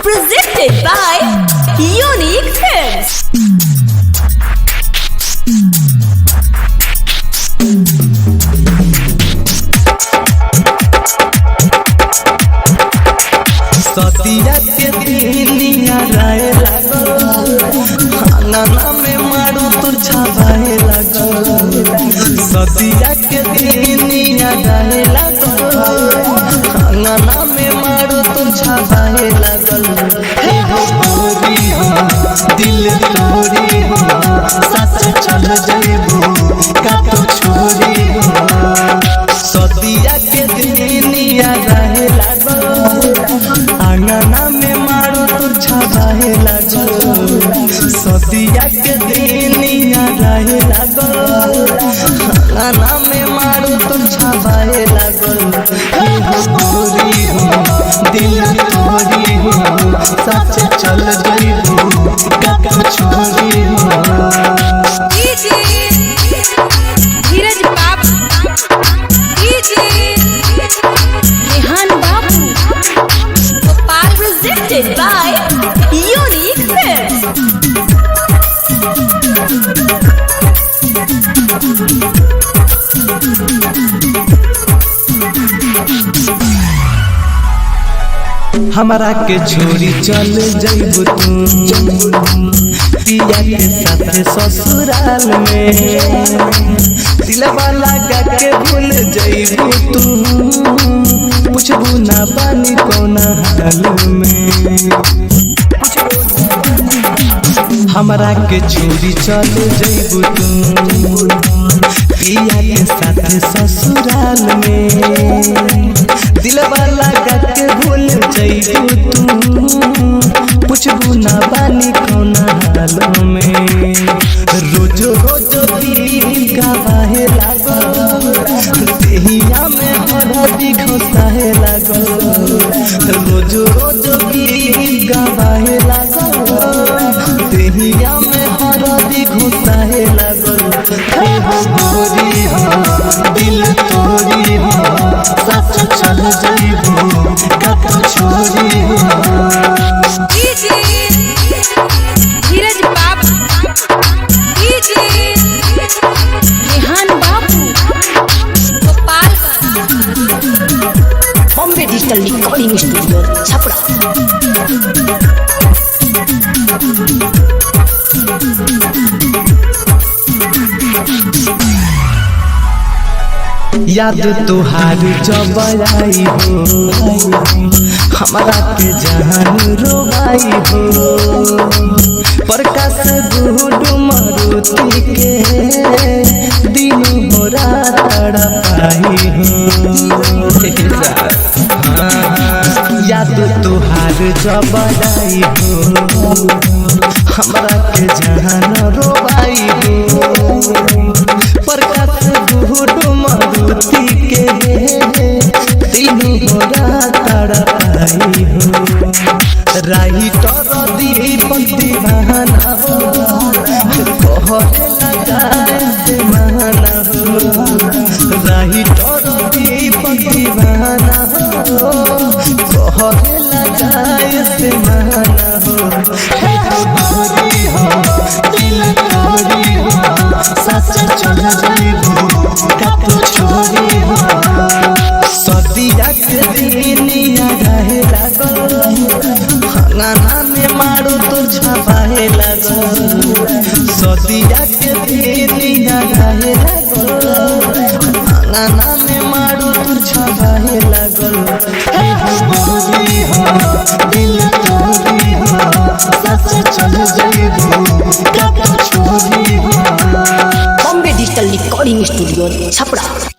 Presented by Unique Films. सतिया के दिनिया राय लागल खाना में मारू तो छाबाए लागल। सतिया के दिनिया राय लागल खाना में मारू तो छाबाए लागल। हे हो गोरी हो दिल तोरी हो सच चल जाइबो का तो छोरी हो। सतिया के दिनिया राय लागल आंगना में मारो तो छाबाए लागल। सतिया के दिनिया रहे लागल आंगना में मारो तो छाबाए लागल। हो गोरी हो दिल तोरी हो सच चल जाइबो का तो छोरी हो। धीरज बाबू, रेहान बाबू, Gopal. Presented by Unique Films. हमारा के छोरी चल जाइबो तू पिया के साथ ससुराल में। दिलवा लगा के भूल जाइबो तू पूछबू ना बानी कौन हाल में। हमारा के छोरी चल जाइबो तू पिया के साथ ससुराल में। दिलवा लगा के भूल जाइबो तू पूछबू ना बानी कौन हाल में। रोज रोज गावे लागल देहिया में हरदी घोसाए लागल। रोज रोज गावे लागल देहिया में हरदी घोसाए लागल। हो गोरी हो दिल तोरी हो सच चल जाइबो का तो छोरी हो। धीरज बाबू, रेहान बाबू, Gopal. Bombay digital recording studio Chhapra. याद तुहार जब आई हो हमारा के जान रोबाई हो। प्रकाश गुडू मारुति के दिन हो रात तड़पाई हो। याद तुहार जब आई हो हमारा के जान रोबाई हो। प्रकाश गुडू मारुति के दिन हो रात तड़पाई हो। राइटर दीपक दीवाना हो कहले लगाए से माना हो। राइटर दीपक दीवाना हो कहले लगाए से माना हो। गोरी हो दिल तोरी हो सच चल जाइबो का तो छोरी हो। सतिया के दिनिया रहे लागल खाना में मारू तो छाबाए लागल। सतिया के दिनिया रहे लागल खाना में मारू तो छाबाए लागल। हो गोरी हो दिल तोरी हो सच चल जाइबो का तो छोरी हो। Bombay digital recording studio Chhapra.